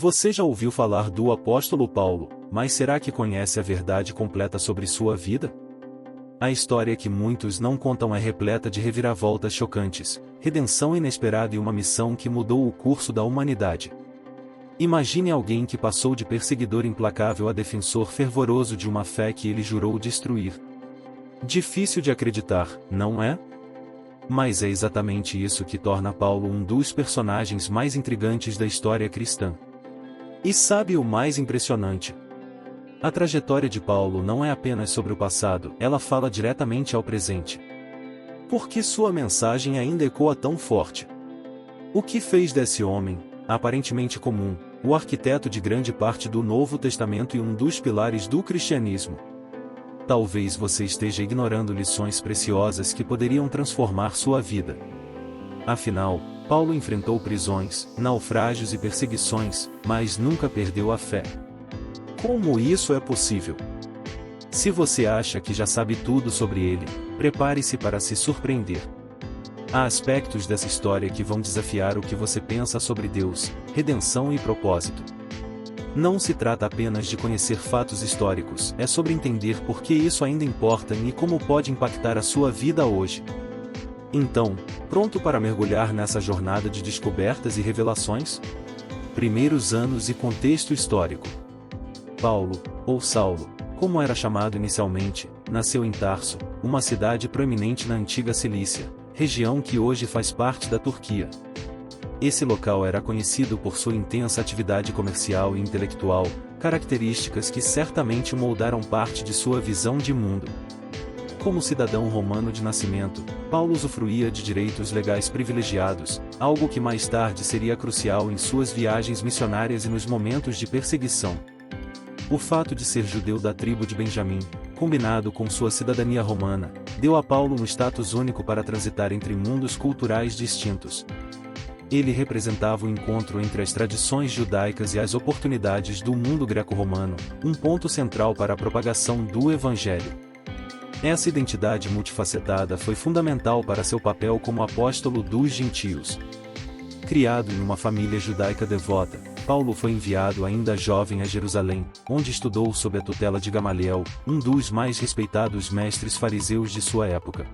Você já ouviu falar do apóstolo Paulo, mas será que conhece a verdade completa sobre sua vida? A história que muitos não contam é repleta de reviravoltas chocantes, redenção inesperada e uma missão que mudou o curso da humanidade. Imagine alguém que passou de perseguidor implacável a defensor fervoroso de uma fé que ele jurou destruir. Difícil de acreditar, não é? Mas é exatamente isso que torna Paulo um dos personagens mais intrigantes da história cristã. E sabe o mais impressionante? A trajetória de Paulo não é apenas sobre o passado, ela fala diretamente ao presente. Por que sua mensagem ainda ecoa tão forte? O que fez desse homem, aparentemente comum, o arquiteto de grande parte do Novo Testamento e um dos pilares do cristianismo? Talvez você esteja ignorando lições preciosas que poderiam transformar sua vida. Afinal, Paulo enfrentou prisões, naufrágios e perseguições, mas nunca perdeu a fé. Como isso é possível? Se você acha que já sabe tudo sobre ele, prepare-se para se surpreender. Há aspectos dessa história que vão desafiar o que você pensa sobre Deus, redenção e propósito. Não se trata apenas de conhecer fatos históricos, é sobre entender por que isso ainda importa e como pode impactar a sua vida hoje. Então, pronto para mergulhar nessa jornada de descobertas e revelações? Primeiros anos e contexto histórico. Paulo, ou Saulo, como era chamado inicialmente, nasceu em Tarso, uma cidade proeminente na antiga Cilícia, região que hoje faz parte da Turquia. Esse local era conhecido por sua intensa atividade comercial e intelectual, características que certamente moldaram parte de sua visão de mundo. Como cidadão romano de nascimento, Paulo usufruía de direitos legais privilegiados, algo que mais tarde seria crucial em suas viagens missionárias e nos momentos de perseguição. O fato de ser judeu da tribo de Benjamim, combinado com sua cidadania romana, deu a Paulo um status único para transitar entre mundos culturais distintos. Ele representava o encontro entre as tradições judaicas e as oportunidades do mundo greco-romano, um ponto central para a propagação do Evangelho. Essa identidade multifacetada foi fundamental para seu papel como apóstolo dos gentios. Criado em uma família judaica devota, Paulo foi enviado ainda jovem a Jerusalém, onde estudou sob a tutela de Gamaliel, um dos mais respeitados mestres fariseus de sua época.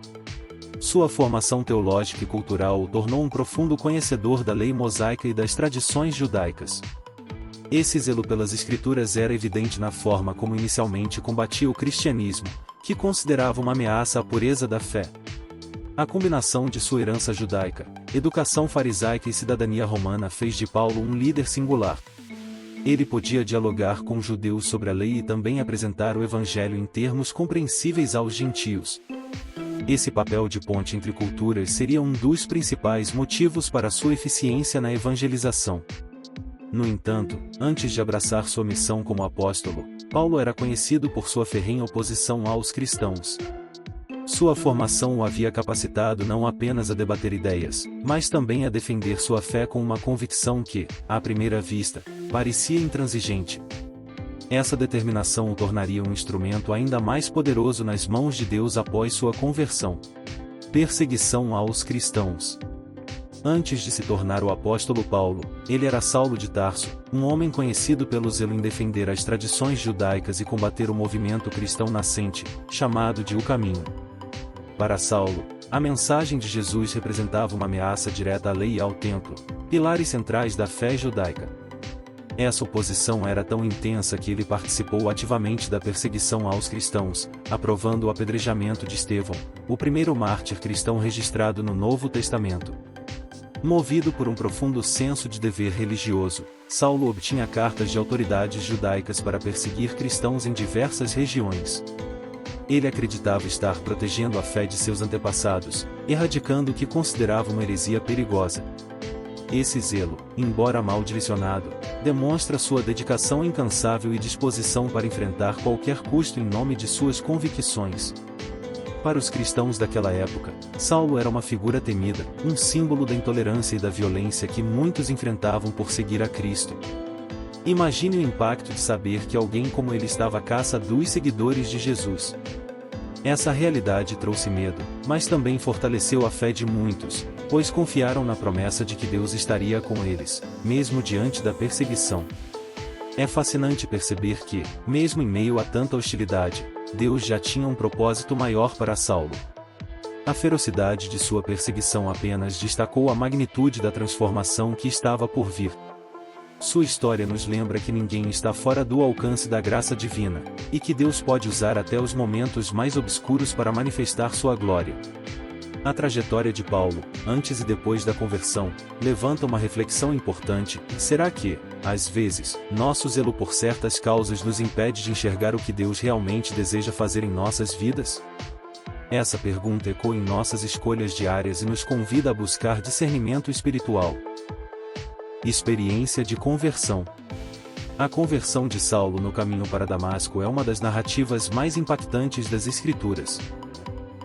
Sua formação teológica e cultural o tornou um profundo conhecedor da lei mosaica e das tradições judaicas. Esse zelo pelas escrituras era evidente na forma como inicialmente combatia o cristianismo, que considerava uma ameaça à pureza da fé. A combinação de sua herança judaica, educação farisaica e cidadania romana fez de Paulo um líder singular. Ele podia dialogar com judeus sobre a lei e também apresentar o evangelho em termos compreensíveis aos gentios. Esse papel de ponte entre culturas seria um dos principais motivos para sua eficiência na evangelização. No entanto, antes de abraçar sua missão como apóstolo, Paulo era conhecido por sua ferrenha oposição aos cristãos. Sua formação o havia capacitado não apenas a debater ideias, mas também a defender sua fé com uma convicção que, à primeira vista, parecia intransigente. Essa determinação o tornaria um instrumento ainda mais poderoso nas mãos de Deus após sua conversão. Perseguição aos cristãos. Antes de se tornar o apóstolo Paulo, ele era Saulo de Tarso, um homem conhecido pelo zelo em defender as tradições judaicas e combater o movimento cristão nascente, chamado de O Caminho. Para Saulo, a mensagem de Jesus representava uma ameaça direta à lei e ao templo, pilares centrais da fé judaica. Essa oposição era tão intensa que ele participou ativamente da perseguição aos cristãos, aprovando o apedrejamento de Estevão, o primeiro mártir cristão registrado no Novo Testamento. Movido por um profundo senso de dever religioso, Saulo obtinha cartas de autoridades judaicas para perseguir cristãos em diversas regiões. Ele acreditava estar protegendo a fé de seus antepassados, erradicando o que considerava uma heresia perigosa. Esse zelo, embora mal direcionado, demonstra sua dedicação incansável e disposição para enfrentar qualquer custo em nome de suas convicções. Para os cristãos daquela época, Saulo era uma figura temida, um símbolo da intolerância e da violência que muitos enfrentavam por seguir a Cristo. Imagine o impacto de saber que alguém como ele estava à caça dos seguidores de Jesus. Essa realidade trouxe medo, mas também fortaleceu a fé de muitos, pois confiaram na promessa de que Deus estaria com eles, mesmo diante da perseguição. É fascinante perceber que, mesmo em meio a tanta hostilidade, Deus já tinha um propósito maior para Saulo. A ferocidade de sua perseguição apenas destacou a magnitude da transformação que estava por vir. Sua história nos lembra que ninguém está fora do alcance da graça divina, e que Deus pode usar até os momentos mais obscuros para manifestar sua glória. A trajetória de Paulo, antes e depois da conversão, levanta uma reflexão importante: será que, às vezes, nosso zelo por certas causas nos impede de enxergar o que Deus realmente deseja fazer em nossas vidas? Essa pergunta ecoa em nossas escolhas diárias e nos convida a buscar discernimento espiritual. Experiência de conversão. A conversão de Saulo no caminho para Damasco é uma das narrativas mais impactantes das Escrituras.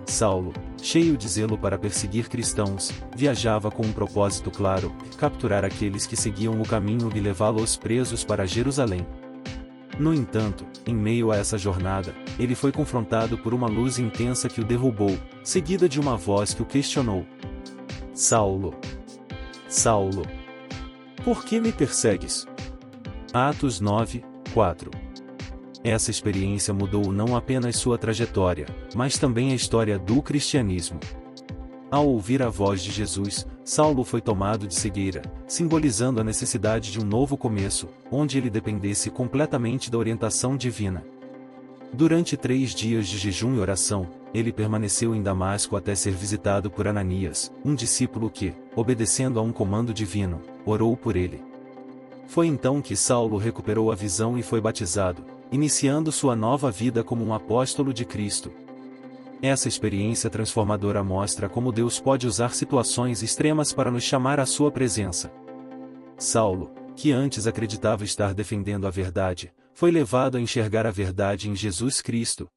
Saulo, cheio de zelo para perseguir cristãos, viajava com um propósito claro: capturar aqueles que seguiam o caminho e levá-los presos para Jerusalém. No entanto, em meio a essa jornada, ele foi confrontado por uma luz intensa que o derrubou, seguida de uma voz que o questionou: Saulo, Saulo, por que me persegues? Atos 9, 4. Essa experiência mudou não apenas sua trajetória, mas também a história do cristianismo. Ao ouvir a voz de Jesus, Saulo foi tomado de cegueira, simbolizando a necessidade de um novo começo, onde ele dependesse completamente da orientação divina. Durante 3 dias de jejum e oração, ele permaneceu em Damasco até ser visitado por Ananias, um discípulo que, obedecendo a um comando divino, orou por ele. Foi então que Saulo recuperou a visão e foi batizado, iniciando sua nova vida como um apóstolo de Cristo. Essa experiência transformadora mostra como Deus pode usar situações extremas para nos chamar à sua presença. Saulo, que antes acreditava estar defendendo a verdade, foi levado a enxergar a verdade em Jesus Cristo.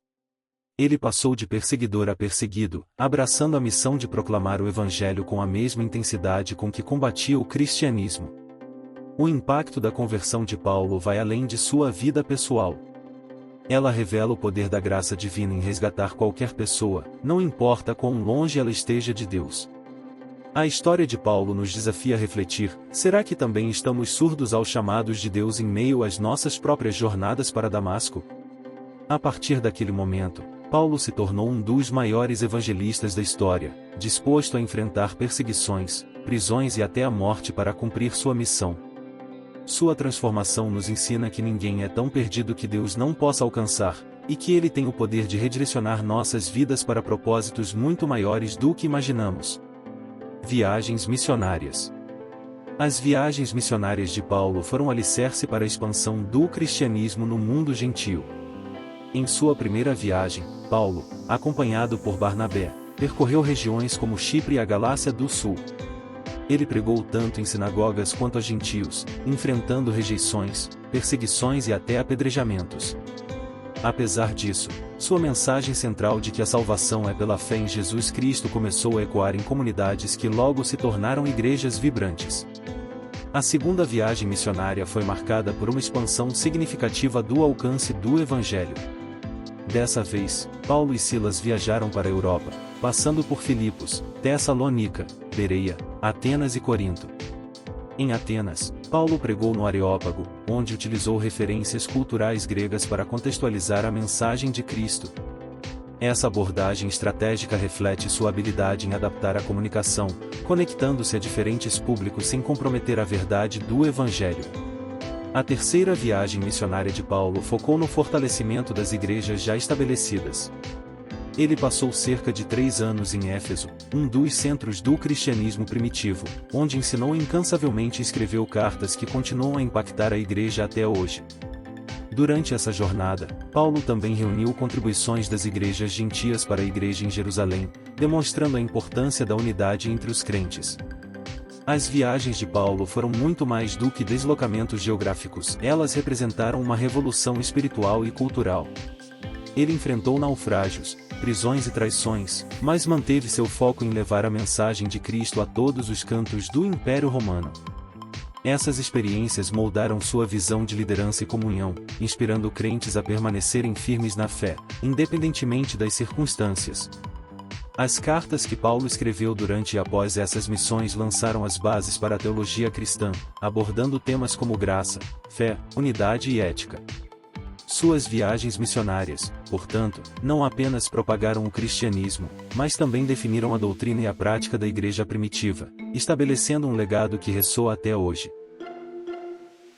Ele passou de perseguidor a perseguido, abraçando a missão de proclamar o Evangelho com a mesma intensidade com que combatia o cristianismo. O impacto da conversão de Paulo vai além de sua vida pessoal. Ela revela o poder da graça divina em resgatar qualquer pessoa, não importa quão longe ela esteja de Deus. A história de Paulo nos desafia a refletir: será que também estamos surdos aos chamados de Deus em meio às nossas próprias jornadas para Damasco? A partir daquele momento, Paulo se tornou um dos maiores evangelistas da história, disposto a enfrentar perseguições, prisões e até a morte para cumprir sua missão. Sua transformação nos ensina que ninguém é tão perdido que Deus não possa alcançar, e que Ele tem o poder de redirecionar nossas vidas para propósitos muito maiores do que imaginamos. Viagens missionárias. As viagens missionárias de Paulo foram alicerce para a expansão do cristianismo no mundo gentio. Em sua primeira viagem, Paulo, acompanhado por Barnabé, percorreu regiões como Chipre e a Galácia do Sul. Ele pregou tanto em sinagogas quanto a gentios, enfrentando rejeições, perseguições e até apedrejamentos. Apesar disso, sua mensagem central de que a salvação é pela fé em Jesus Cristo começou a ecoar em comunidades que logo se tornaram igrejas vibrantes. A segunda viagem missionária foi marcada por uma expansão significativa do alcance do Evangelho. Dessa vez, Paulo e Silas viajaram para a Europa, passando por Filipos, Tessalônica, Bereia, Atenas e Corinto. Em Atenas, Paulo pregou no Areópago, onde utilizou referências culturais gregas para contextualizar a mensagem de Cristo. Essa abordagem estratégica reflete sua habilidade em adaptar a comunicação, conectando-se a diferentes públicos sem comprometer a verdade do Evangelho. A terceira viagem missionária de Paulo focou no fortalecimento das igrejas já estabelecidas. Ele passou cerca de 3 anos em Éfeso, um dos centros do cristianismo primitivo, onde ensinou incansavelmente e escreveu cartas que continuam a impactar a igreja até hoje. Durante essa jornada, Paulo também reuniu contribuições das igrejas gentias para a igreja em Jerusalém, demonstrando a importância da unidade entre os crentes. As viagens de Paulo foram muito mais do que deslocamentos geográficos, elas representaram uma revolução espiritual e cultural. Ele enfrentou naufrágios, prisões e traições, mas manteve seu foco em levar a mensagem de Cristo a todos os cantos do Império Romano. Essas experiências moldaram sua visão de liderança e comunhão, inspirando crentes a permanecerem firmes na fé, independentemente das circunstâncias. As cartas que Paulo escreveu durante e após essas missões lançaram as bases para a teologia cristã, abordando temas como graça, fé, unidade e ética. Suas viagens missionárias, portanto, não apenas propagaram o cristianismo, mas também definiram a doutrina e a prática da igreja primitiva, estabelecendo um legado que ressoa até hoje.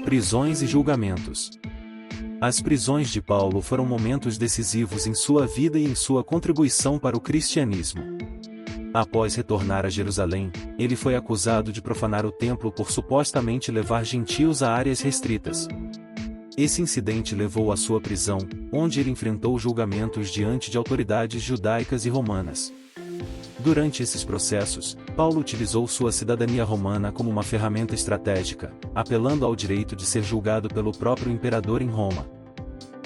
Prisões e julgamentos. As prisões de Paulo foram momentos decisivos em sua vida e em sua contribuição para o cristianismo. Após retornar a Jerusalém, ele foi acusado de profanar o templo por supostamente levar gentios a áreas restritas. Esse incidente levou à sua prisão, onde ele enfrentou julgamentos diante de autoridades judaicas e romanas. Durante esses processos, Paulo utilizou sua cidadania romana como uma ferramenta estratégica, apelando ao direito de ser julgado pelo próprio imperador em Roma.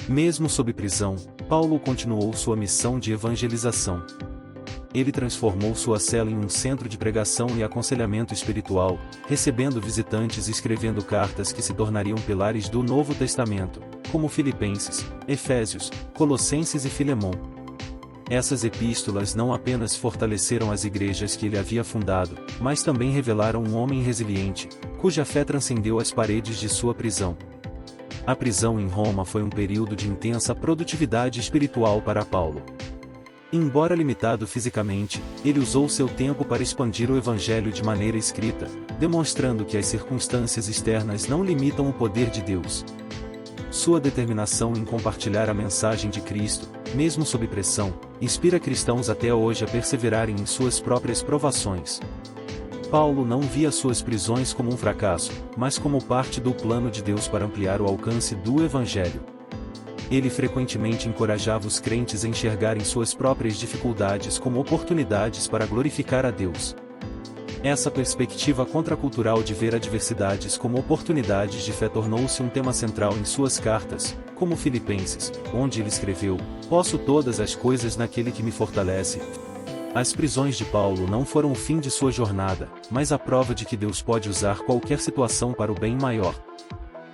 Mesmo sob prisão, Paulo continuou sua missão de evangelização. Ele transformou sua cela em um centro de pregação e aconselhamento espiritual, recebendo visitantes e escrevendo cartas que se tornariam pilares do Novo Testamento, como Filipenses, Efésios, Colossenses e Filemão. Essas epístolas não apenas fortaleceram as igrejas que ele havia fundado, mas também revelaram um homem resiliente, cuja fé transcendeu as paredes de sua prisão. A prisão em Roma foi um período de intensa produtividade espiritual para Paulo. Embora limitado fisicamente, ele usou seu tempo para expandir o Evangelho de maneira escrita, demonstrando que as circunstâncias externas não limitam o poder de Deus. Sua determinação em compartilhar a mensagem de Cristo, mesmo sob pressão, inspira cristãos até hoje a perseverarem em suas próprias provações. Paulo não via suas prisões como um fracasso, mas como parte do plano de Deus para ampliar o alcance do Evangelho. Ele frequentemente encorajava os crentes a enxergarem suas próprias dificuldades como oportunidades para glorificar a Deus. Essa perspectiva contracultural de ver adversidades como oportunidades de fé tornou-se um tema central em suas cartas, como Filipenses, onde ele escreveu: "Posso todas as coisas naquele que me fortalece." As prisões de Paulo não foram o fim de sua jornada, mas a prova de que Deus pode usar qualquer situação para o bem maior.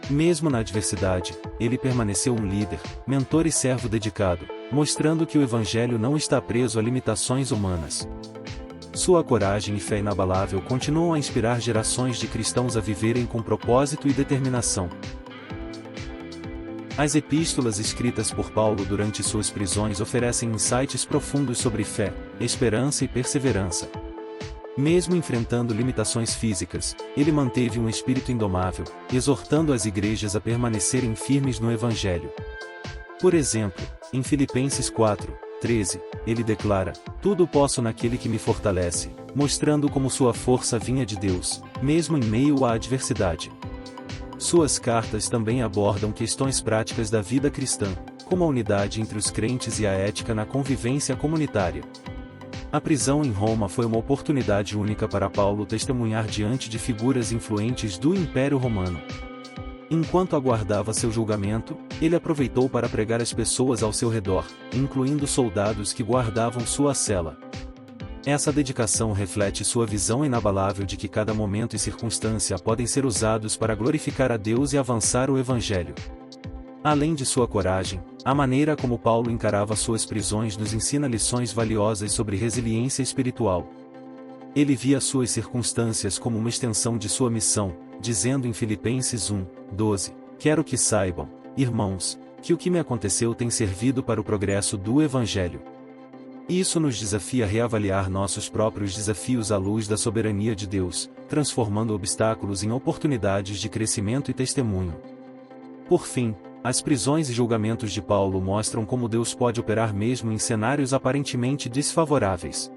Mesmo na adversidade, ele permaneceu um líder, mentor e servo dedicado, mostrando que o Evangelho não está preso a limitações humanas. Sua coragem e fé inabalável continuam a inspirar gerações de cristãos a viverem com propósito e determinação. As epístolas escritas por Paulo durante suas prisões oferecem insights profundos sobre fé, esperança e perseverança. Mesmo enfrentando limitações físicas, ele manteve um espírito indomável, exortando as igrejas a permanecerem firmes no Evangelho. Por exemplo, em Filipenses 4:13, ele declara: "Tudo posso naquele que me fortalece", mostrando como sua força vinha de Deus, mesmo em meio à adversidade. Suas cartas também abordam questões práticas da vida cristã, como a unidade entre os crentes e a ética na convivência comunitária. A prisão em Roma foi uma oportunidade única para Paulo testemunhar diante de figuras influentes do Império Romano. Enquanto aguardava seu julgamento, ele aproveitou para pregar às pessoas ao seu redor, incluindo soldados que guardavam sua cela. Essa dedicação reflete sua visão inabalável de que cada momento e circunstância podem ser usados para glorificar a Deus e avançar o Evangelho. Além de sua coragem, a maneira como Paulo encarava suas prisões nos ensina lições valiosas sobre resiliência espiritual. Ele via suas circunstâncias como uma extensão de sua missão, dizendo em Filipenses 1:12, "Quero que saibam, irmãos, que o que me aconteceu tem servido para o progresso do Evangelho." Isso nos desafia a reavaliar nossos próprios desafios à luz da soberania de Deus, transformando obstáculos em oportunidades de crescimento e testemunho. Por fim, as prisões e julgamentos de Paulo mostram como Deus pode operar mesmo em cenários aparentemente desfavoráveis.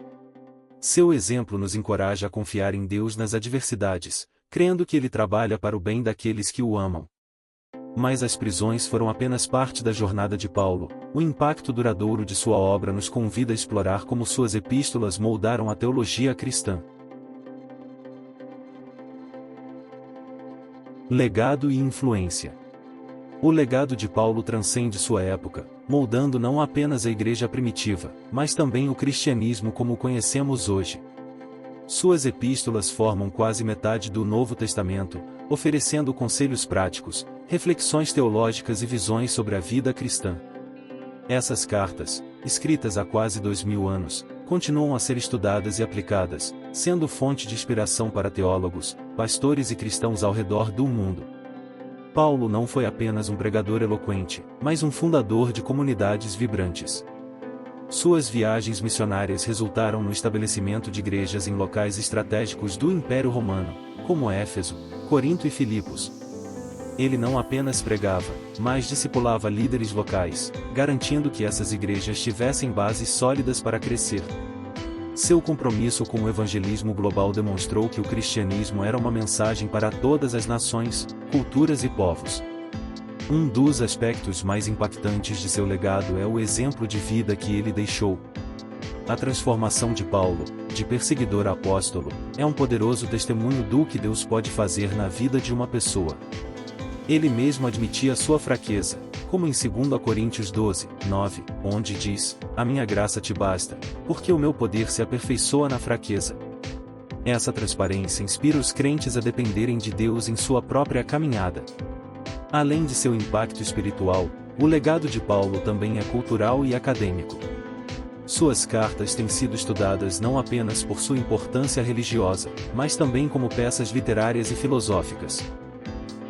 Seu exemplo nos encoraja a confiar em Deus nas adversidades, crendo que Ele trabalha para o bem daqueles que o amam. Mas as prisões foram apenas parte da jornada de Paulo. O impacto duradouro de sua obra nos convida a explorar como suas epístolas moldaram a teologia cristã. Legado e influência. O legado de Paulo transcende sua época, moldando não apenas a igreja primitiva, mas também o cristianismo como o conhecemos hoje. Suas epístolas formam quase metade do Novo Testamento, oferecendo conselhos práticos, reflexões teológicas e visões sobre a vida cristã. Essas cartas, escritas há quase 2000 anos, continuam a ser estudadas e aplicadas, sendo fonte de inspiração para teólogos, pastores e cristãos ao redor do mundo. Paulo não foi apenas um pregador eloquente, mas um fundador de comunidades vibrantes. Suas viagens missionárias resultaram no estabelecimento de igrejas em locais estratégicos do Império Romano, como Éfeso, Corinto e Filipos. Ele não apenas pregava, mas discipulava líderes locais, garantindo que essas igrejas tivessem bases sólidas para crescer. Seu compromisso com o evangelismo global demonstrou que o cristianismo era uma mensagem para todas as nações, culturas e povos. Um dos aspectos mais impactantes de seu legado é o exemplo de vida que ele deixou. A transformação de Paulo, de perseguidor a apóstolo, é um poderoso testemunho do que Deus pode fazer na vida de uma pessoa. Ele mesmo admitia sua fraqueza, como em 2 Coríntios 12, 9, onde diz: "A minha graça te basta, porque o meu poder se aperfeiçoa na fraqueza." Essa transparência inspira os crentes a dependerem de Deus em sua própria caminhada. Além de seu impacto espiritual, o legado de Paulo também é cultural e acadêmico. Suas cartas têm sido estudadas não apenas por sua importância religiosa, mas também como peças literárias e filosóficas.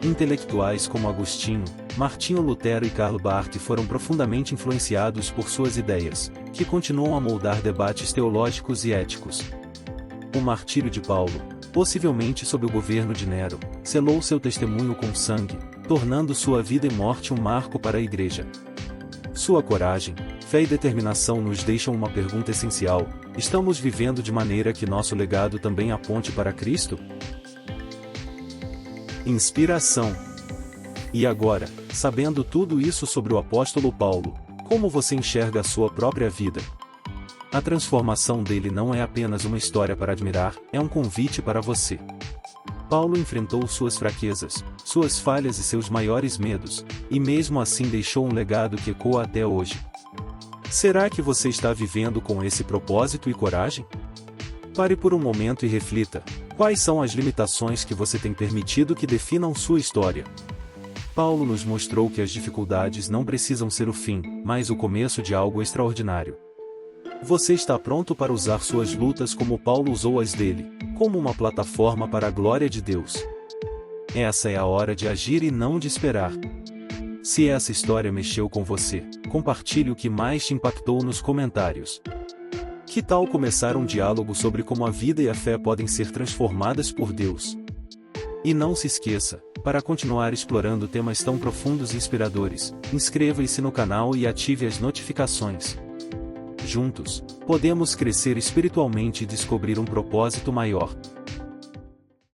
Intelectuais como Agostinho, Martinho Lutero e Karl Barth foram profundamente influenciados por suas ideias, que continuam a moldar debates teológicos e éticos. O martírio de Paulo, possivelmente sob o governo de Nero, selou seu testemunho com sangue, tornando sua vida e morte um marco para a Igreja. Sua coragem, fé e determinação nos deixam uma pergunta essencial: estamos vivendo de maneira que nosso legado também aponte para Cristo? Inspiração. E agora, sabendo tudo isso sobre o apóstolo Paulo, como você enxerga a sua própria vida? A transformação dele não é apenas uma história para admirar, é um convite para você. Paulo enfrentou suas fraquezas, suas falhas e seus maiores medos, e mesmo assim deixou um legado que ecoa até hoje. Será que você está vivendo com esse propósito e coragem? Pare por um momento e reflita: quais são as limitações que você tem permitido que definam sua história? Paulo nos mostrou que as dificuldades não precisam ser o fim, mas o começo de algo extraordinário. Você está pronto para usar suas lutas como Paulo usou as dele, como uma plataforma para a glória de Deus? Essa é a hora de agir e não de esperar. Se essa história mexeu com você, compartilhe o que mais te impactou nos comentários. Que tal começar um diálogo sobre como a vida e a fé podem ser transformadas por Deus? E não se esqueça, para continuar explorando temas tão profundos e inspiradores, inscreva-se no canal e ative as notificações. Juntos, podemos crescer espiritualmente e descobrir um propósito maior.